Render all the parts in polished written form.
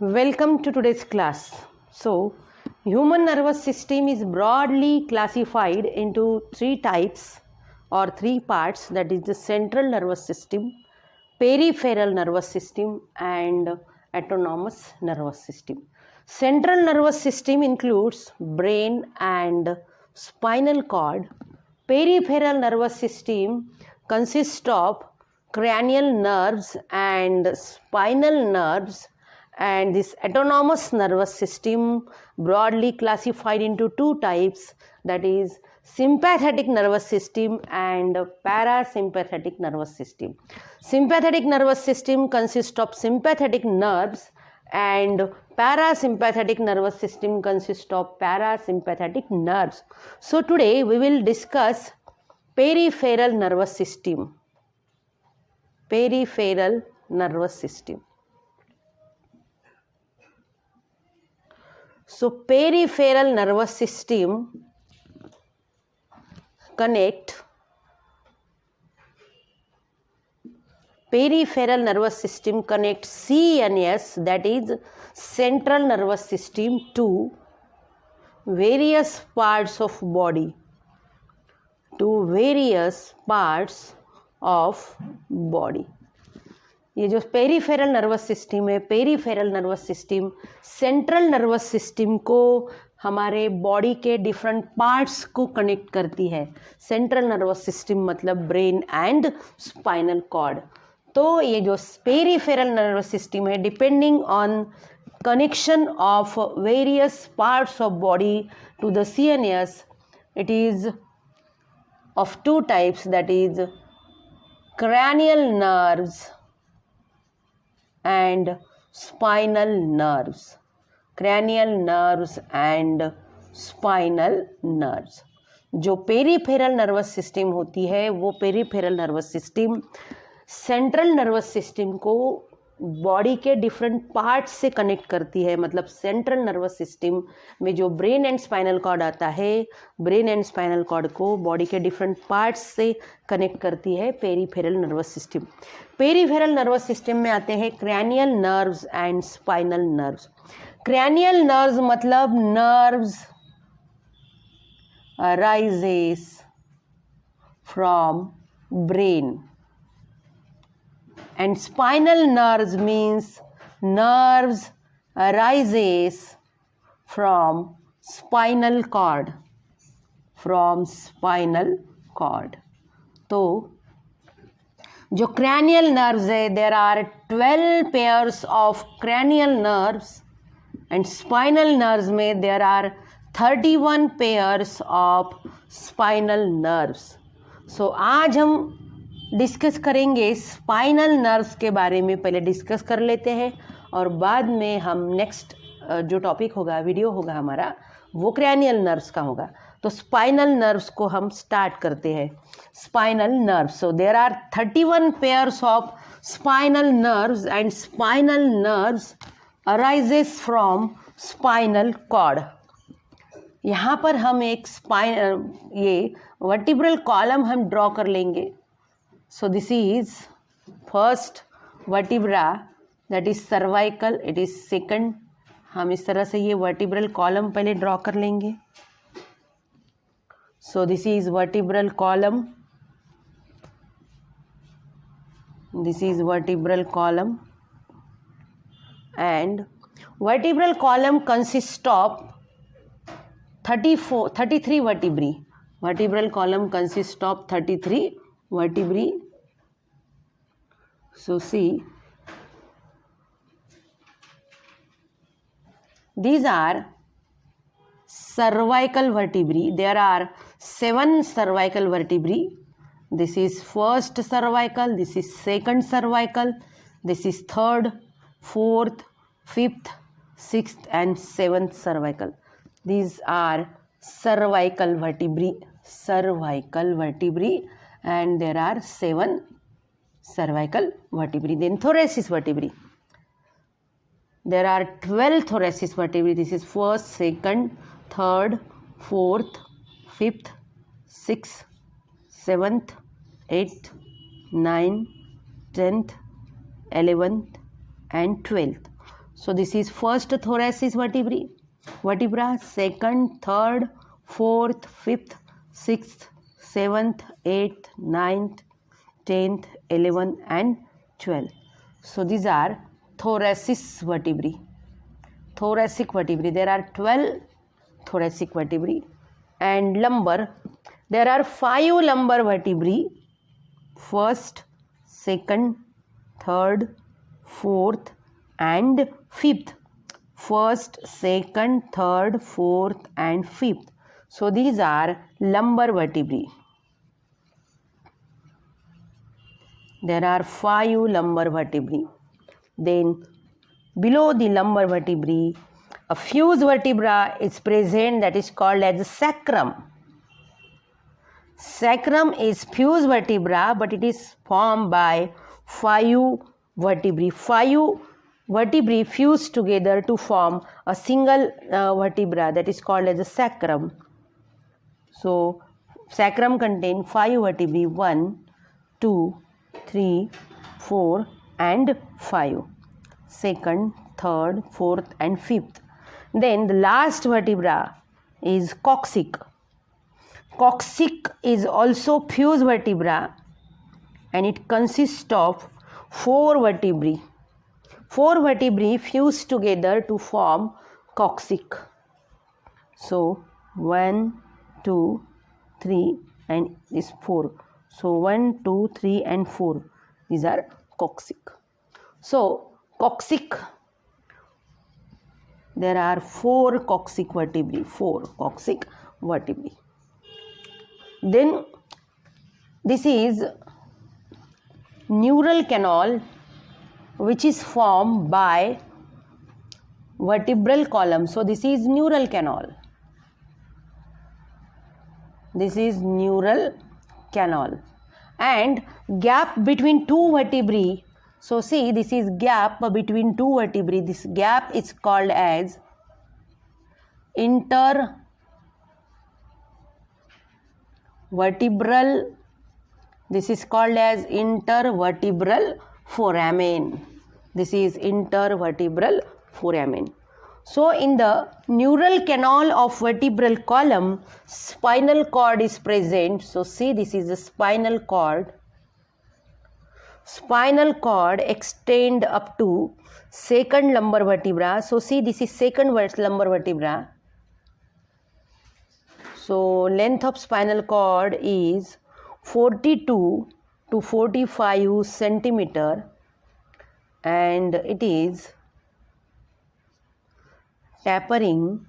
Welcome to today's class. So, human nervous system is broadly classified into three types or three parts, that is the central nervous system, peripheral nervous system and autonomous nervous system. Central nervous system includes brain and spinal cord. Peripheral nervous system consists of cranial nerves and spinal nerves, and this autonomous nervous system broadly classified into two types, that is sympathetic nervous system and parasympathetic nervous system. Sympathetic nervous system consists of sympathetic nerves and parasympathetic nervous system consists of parasympathetic nerves. So today we will discuss peripheral nervous system. Peripheral nervous system. So peripheral nervous system connects CNS, that is central nervous system, to various parts of body. ये जो peripheral nervous system है, peripheral nervous system central nervous system को हमारे body के different parts को connect करती है. Central nervous system मतलब ब्रेन एंड स्पाइनल कॉर्ड. तो ये जो पेरिफेरल नर्वस सिस्टम है, depending on connection of various parts of body to the CNS, it is of two types, that is cranial nerves and spinal nerves. Cranial nerves and spinal nerves. जो peripheral nervous system होती है वो peripheral nervous system central nervous system को body के different parts से connect करती है. मतलब सेंट्रल नर्वस सिस्टम में जो ब्रेन एंड स्पाइनल कॉर्ड आता है, ब्रेन एंड स्पाइनल कॉर्ड को बॉडी के डिफरेंट पार्ट्स से कनेक्ट करती है peripheral nervous system. Peripheral nervous system में आते हैं cranial nerves and spinal nerves. Cranial nerves मतलब nerves arises from brain, and spinal nerves means nerves arises from spinal cord. तो जो cranial nerves है, there are 12 pairs of cranial nerves and spinal nerves में there are 31 pairs of spinal nerves. So आज हम discuss करेंगे spinal nerves के बारे में. पहले डिस्कस कर लेते हैं और बाद में हम नेक्स्ट जो टॉपिक होगा, वीडियो होगा हमारा, वो क्रैनियल नर्व्स का होगा. तो स्पाइनल नर्व्स को हम स्टार्ट करते हैं. Spinal nerves, so there are 31 pairs of spinal nerves and spinal nerves arises from spinal cord. यहाँ पर हम एक ये वर्टिब्रल कॉलम हम ड्रॉ कर लेंगे. So this is first vertebra, that is cervical, it is second. हम इस तरह से ये vertebral column पहले ड्रॉ कर लेंगे. So this is vertebral column. This is vertebral column, and vertebral column consists of 33 vertebrae. Vertebral column consists of 33 vertebrae. So see, these are cervical vertebrae. There are 7 cervical vertebrae. This is first cervical, this is second cervical, this is third, fourth, fifth, sixth and seventh cervical. These are cervical vertebrae. And there are 7 cervical vertebrae. Then thoracic vertebrae. There are 12 thoracic vertebrae. This is first, second, third, fourth, fifth, sixth, seventh, eighth, ninth, 10th, 11th and 12th. So this is first thoracic vertebra, second, third, fourth, fifth, sixth, seventh, eighth, ninth, 10th, 11th and 12th. So these are thoracic vertebrae. Thoracic vertebrae. There are 12 thoracic vertebrae. And lumbar, there are 5 lumbar vertebrae. First, second, third, fourth and fifth. First, second, third, fourth and fifth. So these are lumbar vertebrae. There are 5 lumbar vertebrae. Then below the lumbar vertebrae, a fused vertebra is present, that is called as sacrum. Sacrum is fused vertebra, but it is formed by 5 vertebrae. 5 vertebrae fused together to form a single vertebra, that is called as a sacrum. So sacrum contains 5 vertebrae, 1, 2, 3, 4 and 5. Second, third, fourth and fifth. Then the last vertebra is coccyx. Coccyx is also fused vertebra and it consists of 4 vertebrae. 4 vertebrae fused together to form coccyx. So 1, 2, 3 and this 4. So 1, 2, 3 and 4. These are coccyx. So coccyx, there are 4 coccyx vertebrae. 4 coccyx vertebrae. Then this is neural canal, which is formed by vertebral column. So this is neural canal. This is neural canal. And gap between 2 vertebrae. So see, this is gap between 2 vertebrae. This gap is called as intervertebral. This is called as intervertebral foramen. This is intervertebral foramen. So in the neural canal of vertebral column, spinal cord is present. So see, this is the spinal cord. Spinal cord extend up to second lumbar vertebra. So see, this is second lumbar vertebra. So length of spinal cord is 42 to 45 centimeter and it is tapering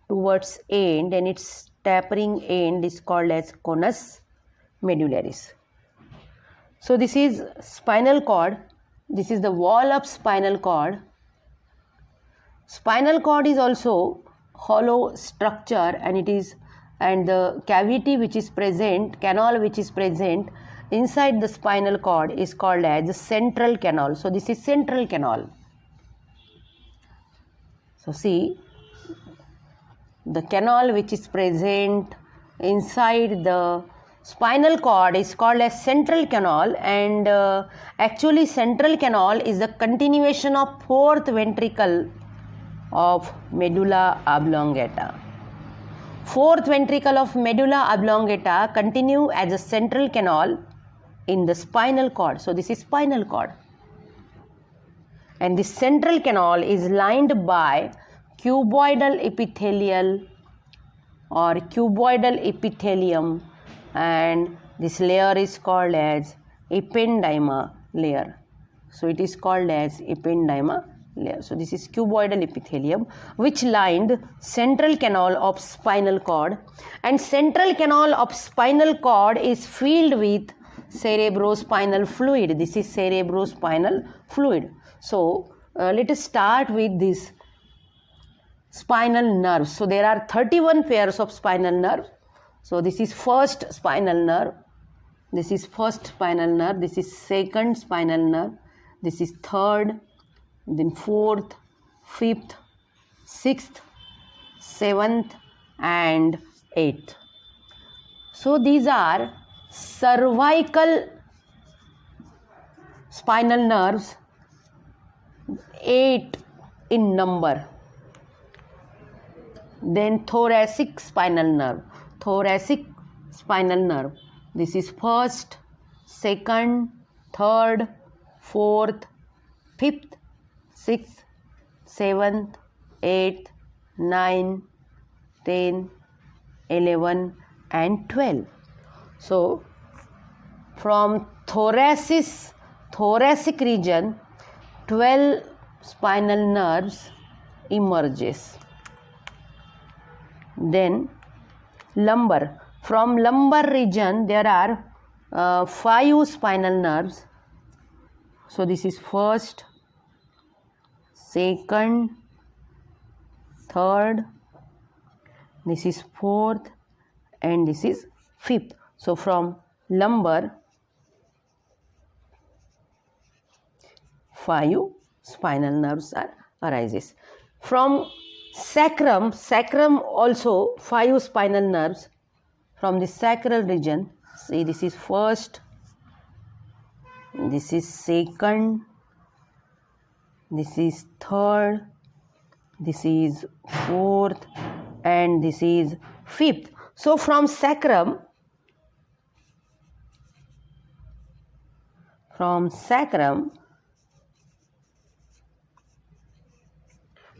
towards end, and its tapering end is called as conus medullaris. So this is spinal cord. This is the wall of spinal cord. Spinal cord is also hollow structure, and the cavity which is present, canal which is present inside the spinal cord is called as the central canal. So this is central canal. So see, the canal which is present inside the spinal cord is called as central canal, and actually central canal is the continuation of 4th ventricle of medulla oblongata. 4th ventricle of medulla oblongata continue as a central canal in the spinal cord. So this is spinal cord. And this central canal is lined by cuboidal epithelial or cuboidal epithelium, and this layer is called as ependyma layer. So it is called as ependyma layer. So this is cuboidal epithelium which lined central canal of spinal cord, and central canal of spinal cord is filled with cerebrospinal fluid. This is cerebrospinal fluid. So let us start with this spinal nerves. So there are 31 pairs of spinal nerves. So this is first spinal nerve. This is first spinal nerve. This is second spinal nerve. This is third, then fourth, fifth, sixth, seventh and eighth. So these are cervical spinal nerves. 8 in number. Then thoracic spinal nerve. Thoracic spinal nerve. This is first, second, third, fourth, fifth, sixth, seventh, eighth, 9, 10, 11 and 12. So from thoracic region 12 spinal nerves emerges. Then lumbar. From lumbar region there are 5 spinal nerves. So this is first, second, third, this is fourth and this is fifth. So from lumbar 5 spinal nerves arises. From sacrum also 5 spinal nerves. From the sacral region, see this is first, this is second, this is third, this is fourth and this is fifth. So from sacrum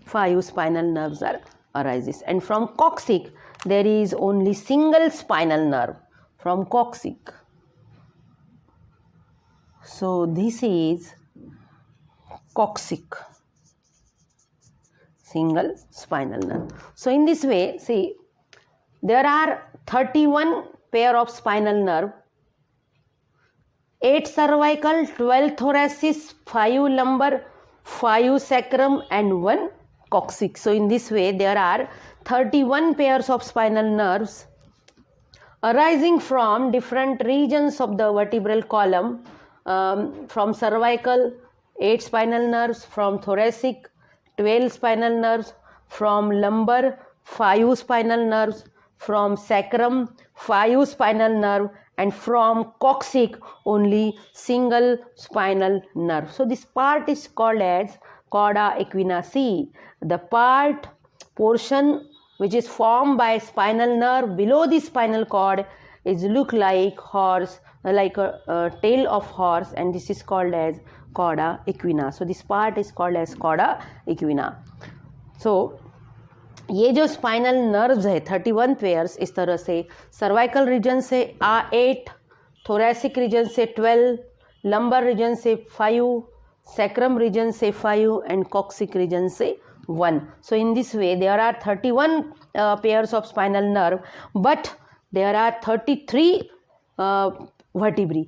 5 spinal nerves arises, and from coccyx there is only single spinal nerve from coccyx. So this is coccyx, single spinal nerve. So in this way, see, there are 31 pair of spinal nerve, 8 cervical, 12 thoracic, 5 lumbar, 5 sacrum and 1 coccyx. So in this way there are 31 pairs of spinal nerves arising from different regions of the vertebral column. From cervical 8 spinal nerves, from thoracic 12 spinal nerves, from lumbar 5 spinal nerves, from sacrum 5 spinal nerve, and from coccyx only single spinal nerve. So this part is called as cauda equina. See, the portion which is formed by spinal nerve below the spinal cord is look like horse, like a tail of horse, and this is called as cauda equina. So this part is called as cauda equina. So ये जो spinal nerves है 31 pairs, इस तरह से cervical region से 8, thoracic reason से 12, lumbar region से 5, sacrum region से 5 and coccyx region से 1. So in this way there are 31 pairs of spinal nerve, but there are 33 vertebrae.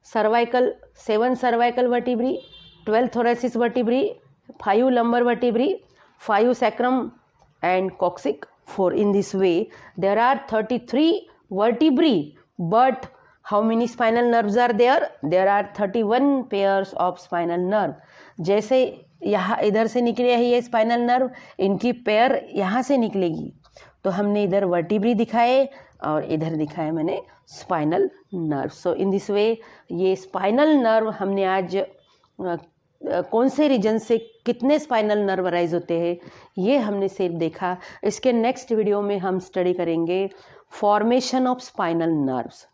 Cervical 7 cervical vertebrae, 12 thoracic vertebrae, 5 lumbar vertebrae, 5 sacrum and coccyx 4. In this way there are 33 vertebrae, but how many spinal nerves are there? There are 31 pairs of spinal nerve. जैसे यहाँ इधर से निकले है ये spinal nerve, इनकी पैर यहाँ से निकलेगी, तो हमने इधर वर्टिब्री दिखाए और इधर दिखाए मैंने spinal nerve. So in this way ये स्पाइनल नर्व हमने आज कौन से रीजन से कितने स्पाइनल नर्व राइज होते हैं ये हमने सिर्फ देखा. इसके नेक्स्ट वीडियो में हम स्टडी करेंगे फॉर्मेशन ऑफ स्पाइनल नर्व्स.